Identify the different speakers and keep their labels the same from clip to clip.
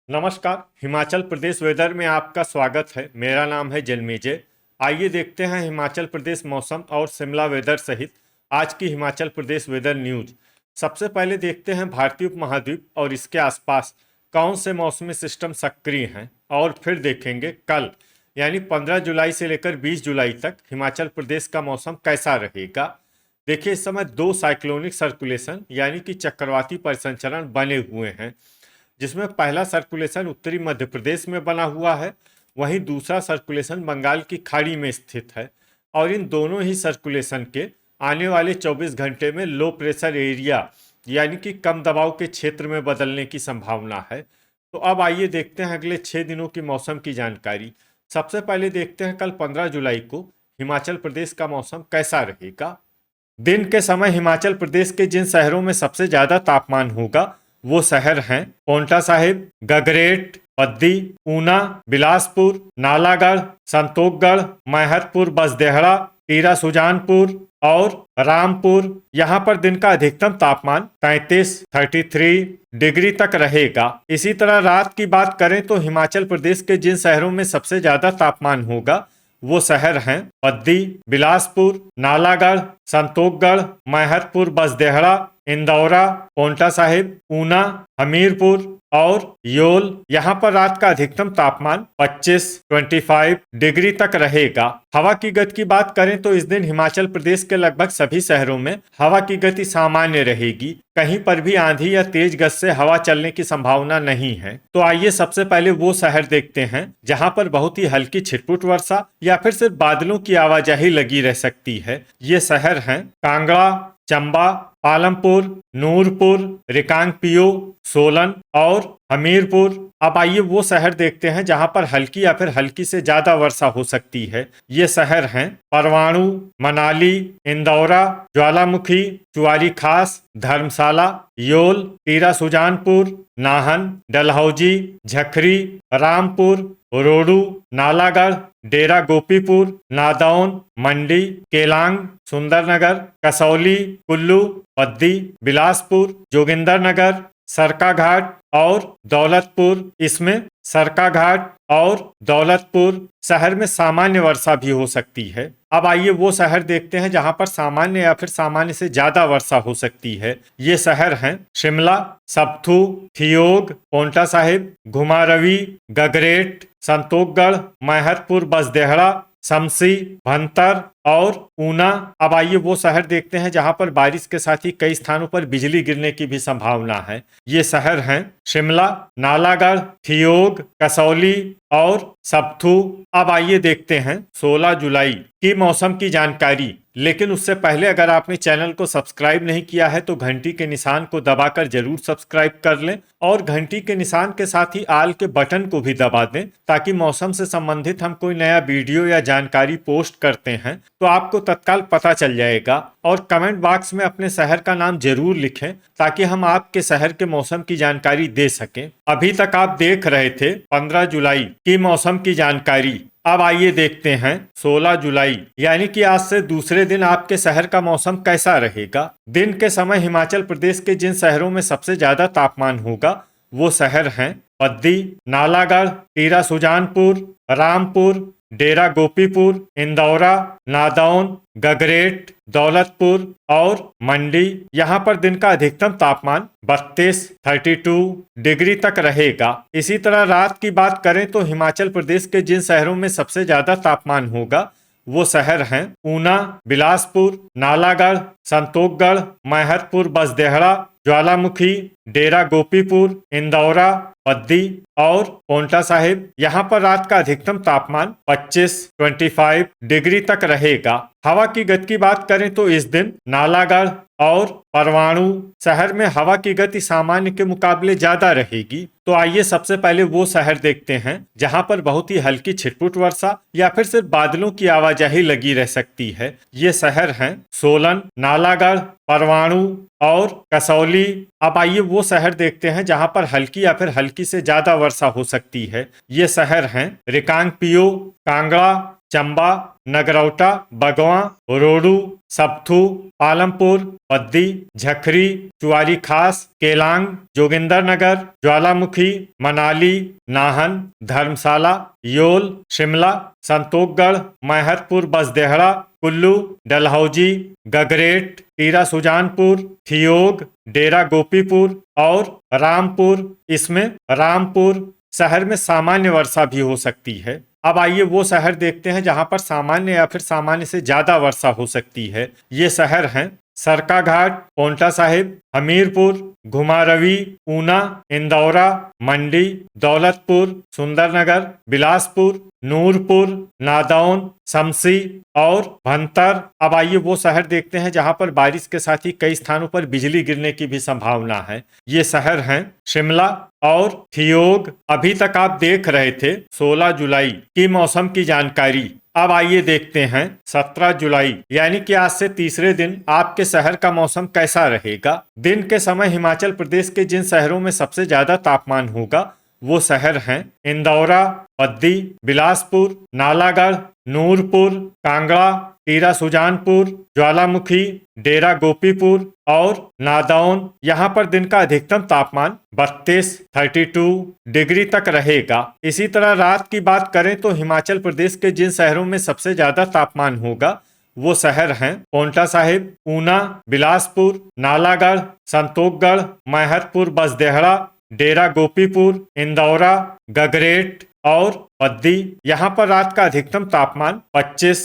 Speaker 1: नमस्कार। हिमाचल प्रदेश वेदर में आपका स्वागत है। मेरा नाम है जन्मेजय। आइए देखते हैं हिमाचल प्रदेश मौसम और शिमला वेदर सहित आज की हिमाचल प्रदेश वेदर न्यूज। सबसे पहले देखते हैं भारतीय उपमहाद्वीप और इसके आसपास कौन से मौसमी सिस्टम सक्रिय हैं, और फिर देखेंगे कल यानी 15 जुलाई से लेकर 20 जुलाई तक हिमाचल प्रदेश का मौसम कैसा रहेगा। देखिए, इस समय दो साइक्लोनिक सर्कुलेशन यानी कि चक्रवाती परिसंचरण बने हुए हैं, जिसमें पहला सर्कुलेशन उत्तरी मध्य प्रदेश में बना हुआ है, वहीं दूसरा सर्कुलेशन बंगाल की खाड़ी में स्थित है। और इन दोनों ही सर्कुलेशन के आने वाले 24 घंटे में लो प्रेशर एरिया यानी कि कम दबाव के क्षेत्र में बदलने की संभावना है। तो अब आइए देखते हैं अगले 6 दिनों की मौसम की जानकारी। सबसे पहले देखते हैं कल 15 जुलाई को हिमाचल प्रदेश का मौसम कैसा रहेगा। दिन के समय हिमाचल प्रदेश के जिन शहरों में सबसे ज़्यादा तापमान होगा वो शहर हैं पांवटा साहिब, गगरेट, बद्दी, ऊना, बिलासपुर, नालागढ़, संतोखगढ़, मैहतपुर, बसदेहड़ा, टीरा सुजानपुर और रामपुर। यहाँ पर दिन का अधिकतम तापमान 33 डिग्री तक रहेगा। इसी तरह रात की बात करें तो हिमाचल प्रदेश के जिन शहरों में सबसे ज्यादा तापमान होगा वो शहर हैं बद्दी, बिलासपुर, नालागढ़, संतोखगढ़, मैहतपुर, बसदेहड़ा, इंदौरा, पांवटा साहिब, ऊना, हमीरपुर और योल। यहाँ पर रात का अधिकतम तापमान 25 डिग्री तक रहेगा। हवा की गति की बात करें तो इस दिन हिमाचल प्रदेश के लगभग सभी शहरों में हवा की गति सामान्य रहेगी। कहीं पर भी आंधी या तेज गति से हवा चलने की संभावना नहीं है। तो आइए सबसे पहले वो शहर देखते हैं जहां पर बहुत ही हल्की छिटपुट वर्षा या फिर सिर्फ बादलों की आवाजाही लगी रह सकती है। ये शहर हैं कांगड़ा, चंबा, पालमपुर, नूरपुर, रिकांगपिओ, सोलन और हमीरपुर। अब आइए वो शहर देखते हैं जहां पर हल्की या फिर हल्की से ज्यादा वर्षा हो सकती है। ये शहर हैं परवाणु, मनाली, इंदौरा, ज्वालामुखी, चुआरी खास, धर्मशाला, योल, टीरा सुजानपुर, नाहन, डलहौजी, झखरी, रामपुर, रोडू, नालागढ़, डेरा गोपीपुर, नादौन, मंडी, केलांग, सुंदरनगर, कसौली, कुल्लू, बद्दी, बिलासपुर, जोगिंदरनगर, सरकाघाट और दौलतपुर। इसमें सरकाघाट और दौलतपुर शहर में सामान्य वर्षा भी हो सकती है। अब आइए वो शहर देखते हैं जहां पर सामान्य या फिर सामान्य से ज्यादा वर्षा हो सकती है। ये शहर हैं शिमला, सब्थू, थियोग, पांवटा साहिब, घुमारवी, गगरेट, संतोखगढ़, मैहतपुर, बसदेहड़ा, शमसी, भंतर और ऊना। अब आइए वो शहर देखते हैं जहां पर बारिश के साथ ही कई स्थानों पर बिजली गिरने की भी संभावना है। ये शहर हैं शिमला, नालागढ़, थियोग, कसौली और सब्थू। अब आइए देखते हैं 16 जुलाई की मौसम की जानकारी। लेकिन उससे पहले अगर आपने चैनल को सब्सक्राइब नहीं किया है तो घंटी के निशान को दबाकर जरूर सब्सक्राइब कर लें और घंटी के निशान के साथ ही आल के बटन को भी दबा दें, ताकि मौसम से संबंधित हम कोई नया वीडियो या जानकारी पोस्ट करते हैं तो आपको तत्काल पता चल जाएगा। और कमेंट बॉक्स में अपने शहर का नाम जरूर लिखें ताकि हम आपके शहर के मौसम की जानकारी दे सकें। अभी तक आप देख रहे थे 15 जुलाई की मौसम की जानकारी। अब आइए देखते हैं 16 जुलाई यानी कि आज से दूसरे दिन आपके शहर का मौसम कैसा रहेगा। दिन के समय हिमाचल प्रदेश के जिन शहरों में सबसे ज्यादा तापमान होगा वो शहर हैं बद्दी, नालागढ़, टीरा सुजानपुर, रामपुर, डेरा गोपीपुर, इंदौरा, नादौन, गगरेट, दौलतपुर और मंडी। यहाँ पर दिन का अधिकतम तापमान 32 डिग्री तक रहेगा। इसी तरह रात की बात करें तो हिमाचल प्रदेश के जिन शहरों में सबसे ज्यादा तापमान होगा वो शहर हैं ऊना, बिलासपुर, नालागढ़, संतोखगढ़, मैहतपुर, बसदेहड़ा, ज्वालामुखी, डेरा गोपीपुर, इंदौरा, बद्दी और पांवटा साहिब। यहाँ पर रात का अधिकतम तापमान 25 डिग्री तक रहेगा। हवा की गति की बात करें तो इस दिन नालागढ़ और परवाणु शहर में हवा की गति सामान्य के मुकाबले ज्यादा रहेगी। तो आइए सबसे पहले वो शहर देखते हैं जहां पर बहुत ही हल्की छिटपुट वर्षा या फिर सिर्फ बादलों की आवाजाही लगी रह सकती है। ये शहर हैं सोलन, नालागढ़, परवाणु और कसौली। अब आइए वो शहर देखते हैं जहां पर हल्की या फिर हल्की से ज्यादा वर्षा हो सकती है। ये शहर हैं रिकांगपिओ, कांगड़ा, चंबा, नगरौटा, बगवां, रोडू, सबथू, पालमपुर, पद्दी, झखरी, चुआरी खास, केलांग, जोगिंदरनगर, ज्वालामुखी, मनाली, नाहन, धर्मशाला, योल, शिमला, संतोखगढ़, मैहतपुर, बसदेहड़ा, कुल्लू, डलहौजी, गगरेट, टीरा सुजानपुर, थियोग, डेरा गोपीपुर और रामपुर। इसमें रामपुर शहर में सामान्य वर्षा भी हो सकती है। अब आइए वो शहर देखते हैं जहां पर सामान्य या फिर सामान्य से ज्यादा वर्षा हो सकती है। ये शहर हैं सरकाघाट, पोंटा साहिब, हमीरपुर, घुमारवी, ऊना, इंदौरा, मंडी, दौलतपुर, सुंदरनगर, बिलासपुर, नूरपुर, नादौन, शमसी और भंतर। अब आइए वो शहर देखते हैं जहां पर बारिश के साथ ही कई स्थानों पर बिजली गिरने की भी संभावना है। ये शहर हैं शिमला और थियोग। अभी तक आप देख रहे थे 16 जुलाई की मौसम की जानकारी। अब आइए देखते हैं 17 जुलाई यानी कि आज से तीसरे दिन आपके शहर का मौसम कैसा रहेगा। दिन के समय हिमाचल प्रदेश के जिन शहरों में सबसे ज्यादा तापमान होगा वो शहर हैं इंदौरा, पद्दी, बिलासपुर, नालागढ़, नूरपुर, कांगड़ा, टीरा सुजानपुर, ज्वालामुखी, डेरा गोपीपुर और नादौन। यहाँ पर दिन का अधिकतम तापमान 32 डिग्री तक रहेगा। इसी तरह रात की बात करें तो हिमाचल प्रदेश के जिन शहरों में सबसे ज्यादा तापमान होगा वो शहर हैं पोंटा साहिब, ऊना, बिलासपुर, नालागढ़, संतोखगढ़, मैहतपुर, बसदेहड़ा, डेरा गोपीपुर, इंदौरा, गगरेट और पद्दी। यहाँ पर रात का अधिकतम तापमान 25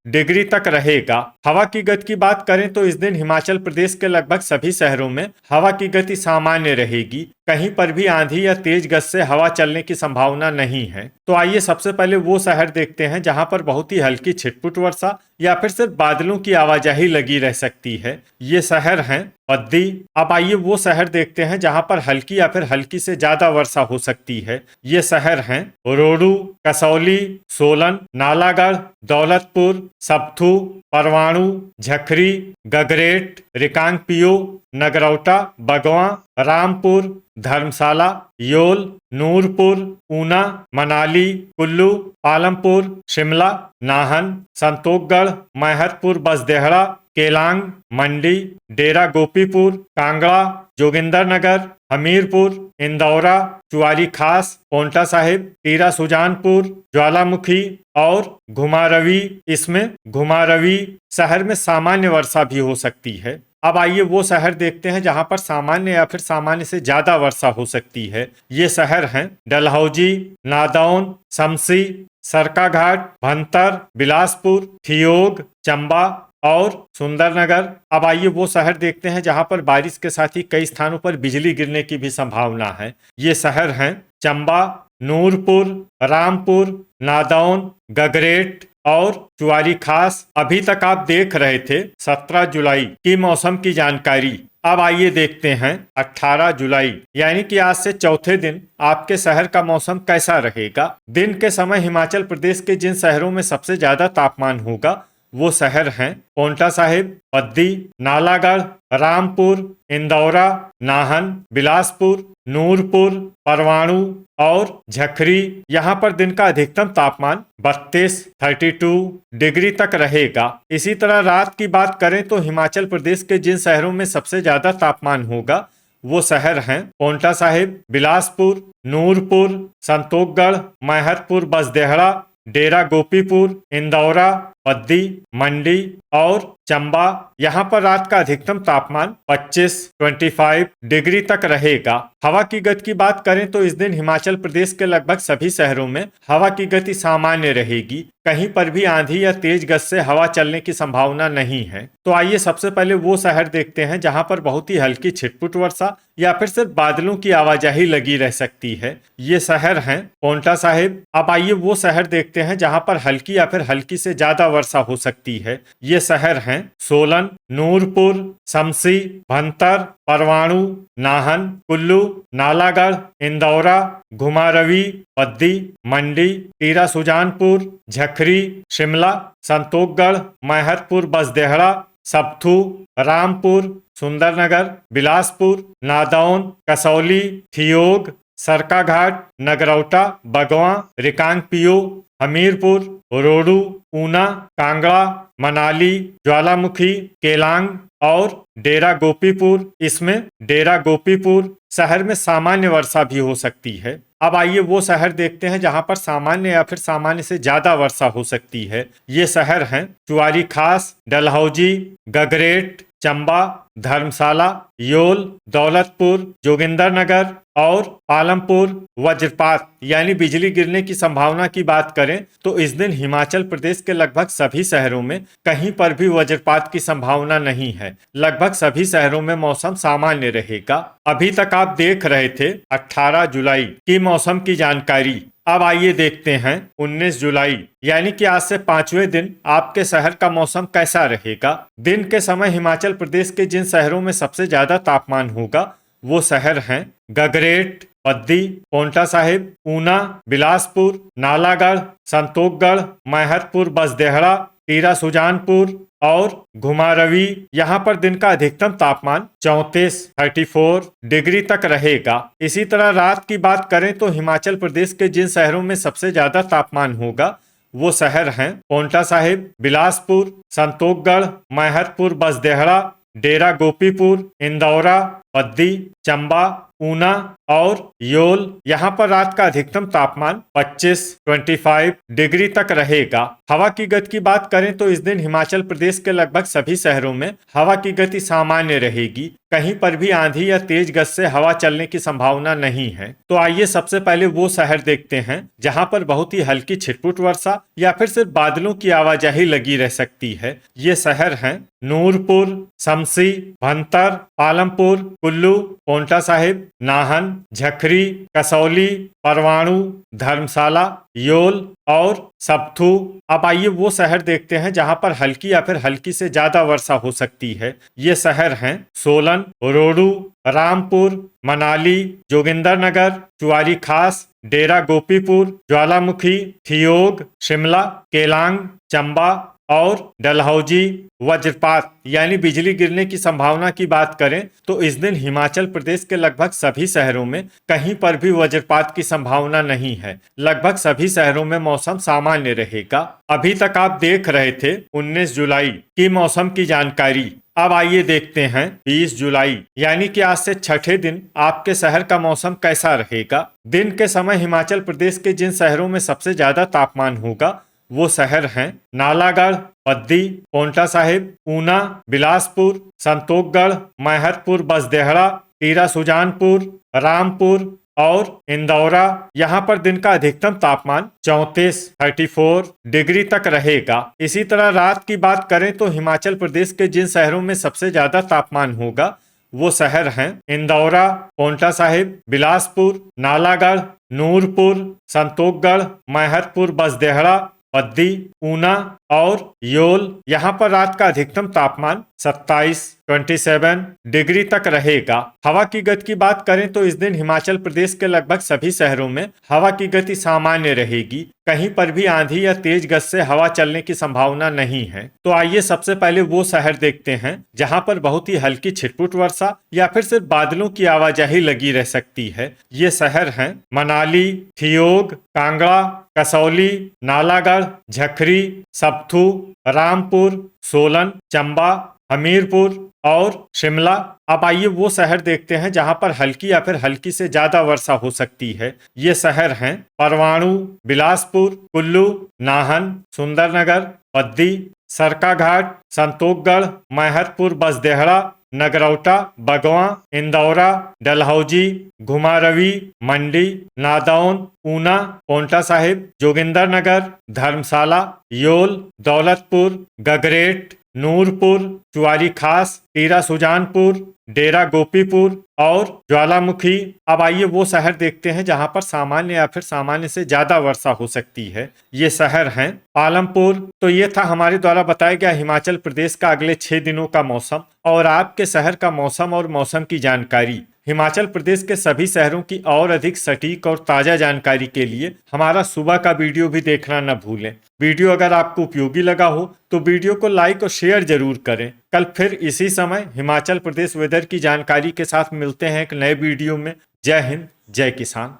Speaker 1: डिग्री तक रहेगा। हवा की गति की बात करें तो इस दिन हिमाचल प्रदेश के लगभग सभी शहरों में हवा की गति सामान्य रहेगी। कहीं पर भी आंधी या तेज गति से हवा चलने की संभावना नहीं है। तो आइए सबसे पहले वो शहर देखते हैं जहां पर बहुत ही हल्की छिटपुट वर्षा या फिर सिर्फ बादलों की आवाजाही लगी रह सकती है। ये शहर हैं पद्दी। अब आइए वो शहर देखते हैं जहां पर हल्की या फिर हल्की से ज्यादा वर्षा हो सकती है। ये शहर हैं रोडू, कसौली, सोलन, नालागढ़, दौलतपुर, सबथू, परवाणु, झखरी, गगरेट, रिकांगपियो, नगरौटा, बगवां, रामपुर, धर्मशाला, योल, नूरपुर, ऊना, मनाली, कुल्लू, पालमपुर, शिमला, नाहन, संतोखगढ़, मैहतपुर, बसदेहड़ा, केलांग, मंडी, डेरा गोपीपुर, कांगड़ा, जोगिंदरनगर, हमीरपुर, इंदौरा, चुआरी खास, पोंटा साहिब, टीरा सुजानपुर, ज्वालामुखी और घुमारवी। इसमें घुमारवी शहर में सामान्य वर्षा भी हो सकती है। अब आइए वो शहर देखते हैं जहां पर सामान्य या फिर सामान्य से ज्यादा वर्षा हो सकती है। ये शहर हैं डलहौजी, नादौन, शमसी, सरकाघाट, भंतर, बिलासपुर, थियोग, चंबा और सुंदरनगर। अब आइए वो शहर देखते हैं जहां पर बारिश के साथ ही कई स्थानों पर बिजली गिरने की भी संभावना है। ये शहर हैं चंबा, नूरपुर, रामपुर, नादौन, गगरेट और चुआरी खास। अभी तक आप देख रहे थे 17 जुलाई की मौसम की जानकारी। अब आइए देखते हैं 18 जुलाई यानी कि आज से चौथे दिन आपके शहर का मौसम कैसा रहेगा। दिन के समय हिमाचल प्रदेश के जिन शहरों में सबसे ज्यादा तापमान होगा वो शहर हैं पोंटा साहिब, पद्दी, नालागढ़, रामपुर, इंदौरा, नाहन, बिलासपुर, नूरपुर, परवाणु और झखरी। यहाँ पर दिन का अधिकतम तापमान 32 डिग्री तक रहेगा। इसी तरह रात की बात करें तो हिमाचल प्रदेश के जिन शहरों में सबसे ज्यादा तापमान होगा वो शहर हैं पोंटा साहिब, बिलासपुर, नूरपुर, संतोखगढ़, मैहतपुर, बसदेहड़ा, डेरा गोपीपुर, इंदौरा, पद्दी, मंडी और चंबा। यहाँ पर रात का अधिकतम तापमान 25 डिग्री तक रहेगा। हवा की गति की बात करें तो इस दिन हिमाचल प्रदेश के लगभग सभी शहरों में हवा की गति सामान्य रहेगी। कहीं पर भी आंधी या तेज गति से हवा चलने की संभावना नहीं है। तो आइए सबसे पहले वो शहर देखते हैं जहां पर बहुत ही हल्की छिटपुट वर्षा या फिर सिर्फ बादलों की आवाजाही लगी रह सकती है। ये शहर हैं पोंटा साहिब। अब आइए वो शहर देखते हैं जहां पर हल्की या फिर हल्की से ज्यादा वर्षा हो सकती है। ये शहर हैं सोलन, नूरपुर, शमसी, भंतर, परवाणु, नाहन, कुल्लू, नालागढ़, इंदौरा, घुमारवी, पद्दी, मंडी, टीरा सुजानपुर, झखरी, शिमला, संतोखगढ़, मैहतपुर, बसदेहड़ा, सबथू, रामपुर, सुंदरनगर, बिलासपुर, नादौन, कसौली, थियोग, सरकाघाट, नगरौटा, बगवां, रिकांगपिओ, हमीरपुर, रोडू, ऊना, कांगड़ा, मनाली, ज्वालामुखी, केलांग और डेरा गोपीपुर। इसमें डेरा गोपीपुर शहर में सामान्य वर्षा भी हो सकती है। अब आइए वो शहर देखते हैं जहां पर सामान्य या फिर सामान्य से ज्यादा वर्षा हो सकती है। ये शहर हैं चुआरी खास, डलहौजी, गगरेट, चंबा, धर्मशाला, योल, दौलतपुर, जोगिंदरनगर और पालमपुर। वज्रपात यानी बिजली गिरने की संभावना की बात करें तो इस दिन हिमाचल प्रदेश के लगभग सभी शहरों में कहीं पर भी वज्रपात की संभावना नहीं है। लगभग सभी शहरों में मौसम सामान्य रहेगा। अभी तक आप देख रहे थे 18 जुलाई की मौसम की जानकारी। अब आइए देखते हैं 19 जुलाई यानी कि आज से 5वें दिन आपके शहर का मौसम कैसा रहेगा। दिन के समय हिमाचल प्रदेश के जिन शहरों में सबसे ज्यादा तापमान होगा वो शहर हैं गगरेट, पद्दी, पोंटा साहिब, ऊना, बिलासपुर, नालागढ़, संतोखगढ़, मैहतपुर, बसदेहड़ा, टीरा सुजानपुर और घुमारवी। यहाँ पर दिन का अधिकतम तापमान 34 डिग्री तक रहेगा। इसी तरह रात की बात करें तो हिमाचल प्रदेश के जिन शहरों में सबसे ज्यादा तापमान होगा वो शहर हैं पोंटा साहिब, बिलासपुर, संतोखगढ़, मैहतपुर, बसदेहड़ा, डेरा गोपीपुर, इंदौरा, पद्दी, चंबा, ऊना और योल। यहाँ पर रात का अधिकतम तापमान 25 डिग्री तक रहेगा। हवा की गति की बात करें तो इस दिन हिमाचल प्रदेश के लगभग सभी शहरों में हवा की गति सामान्य रहेगी। कहीं पर भी आंधी या तेज गति से हवा चलने की संभावना नहीं है। तो आइए सबसे पहले वो शहर देखते हैं जहां पर बहुत ही हल्की छिटपुट वर्षा या फिर सिर्फ बादलों की आवाजाही लगी रह सकती है। ये शहर हैं नूरपुर, शमसी, भंतर, पालमपुर, कुल्लू, पोंटा साहिब, नाहन, झखरी, कसौली, परवाणु, धर्मशाला, योल और सबथू। अब आइए वो शहर देखते हैं जहां पर हल्की या फिर हल्की से ज्यादा वर्षा हो सकती है। ये शहर हैं सोलन, रोडू, रामपुर, मनाली, जोगिंदरनगर, चुआरी खास, डेरा गोपीपुर, ज्वालामुखी, थियोग, शिमला, केलांग, चंबा और डलहौजी। वज्रपात यानी बिजली गिरने की संभावना की बात करें तो इस दिन हिमाचल प्रदेश के लगभग सभी शहरों में कहीं पर भी वज्रपात की संभावना नहीं है। लगभग सभी शहरों में मौसम सामान्य रहेगा। अभी तक आप देख रहे थे 19 जुलाई की मौसम की जानकारी। अब आइए देखते हैं 20 जुलाई यानी कि आज से छठे दिन आपके शहर का मौसम कैसा रहेगा। दिन के समय हिमाचल प्रदेश के जिन शहरों में सबसे ज्यादा तापमान होगा वो शहर हैं नालागढ़, पद्दी, पोंटा साहिब, ऊना, बिलासपुर, संतोखगढ़, मैहतपुर, बसदेहड़ा, टीरा सुजानपुर, रामपुर और इंदौरा। यहाँ पर दिन का अधिकतम तापमान 34 डिग्री तक रहेगा। इसी तरह रात की बात करें तो हिमाचल प्रदेश के जिन शहरों में सबसे ज्यादा तापमान होगा वो शहर हैं इंदौरा, पोंटा साहिब, बिलासपुर, नालागढ़, नूरपुर, संतोखगढ़, मैहतपुर, बसदेहड़ा, पद्दी, ऊना और योल। यहाँ पर रात का अधिकतम तापमान 27 डिग्री तक रहेगा। हवा की गति की बात करें तो इस दिन हिमाचल प्रदेश के लगभग सभी शहरों में हवा की गति सामान्य रहेगी। कहीं पर भी आंधी या तेज गति से हवा चलने की संभावना नहीं है। तो आइए सबसे पहले वो शहर देखते हैं जहां पर बहुत ही हल्की छिटपुट वर्षा या फिर सिर्फ बादलों की आवाजाही लगी रह सकती है। ये शहर हैं मनाली, थियोग, कांगड़ा, कसौली, नालागढ़, झखरी, सबथू, रामपुर, सोलन, चंबा, हमीरपुर और शिमला। अब आइए वो शहर देखते हैं जहां पर हल्की या फिर हल्की से ज्यादा वर्षा हो सकती है। ये शहर हैं परवाणु, बिलासपुर, कुल्लू, नाहन, सुंदरनगर, पद्दी, सरकाघाट, संतोखगढ़, मैहतपुर, बसदेहड़ा, नगरौटा, बगवां, इंदौरा, डलहौजी, घुमारवी, मंडी, नादौन, ऊना, पोंटा साहिब, जोगिंदरनगर, धर्मशाला, योल, दौलतपुर, गगरेट, नूरपुर, चुआरी खास, टीरा सुजानपुर, डेरा गोपीपुर और ज्वालामुखी। अब आइए वो शहर देखते हैं जहां पर सामान्य या फिर सामान्य से ज्यादा वर्षा हो सकती है। ये शहर हैं पालमपुर। तो ये था हमारे द्वारा बताया गया हिमाचल प्रदेश का अगले 6 दिनों का मौसम और आपके शहर का मौसम और मौसम की जानकारी। हिमाचल प्रदेश के सभी शहरों की और अधिक सटीक और ताजा जानकारी के लिए हमारा सुबह का वीडियो भी देखना न भूलें। वीडियो अगर आपको उपयोगी लगा हो तो वीडियो को लाइक और शेयर जरूर करें। कल फिर इसी समय हिमाचल प्रदेश वेदर की जानकारी के साथ मिलते हैं एक नए वीडियो में। जय हिंद, जय किसान।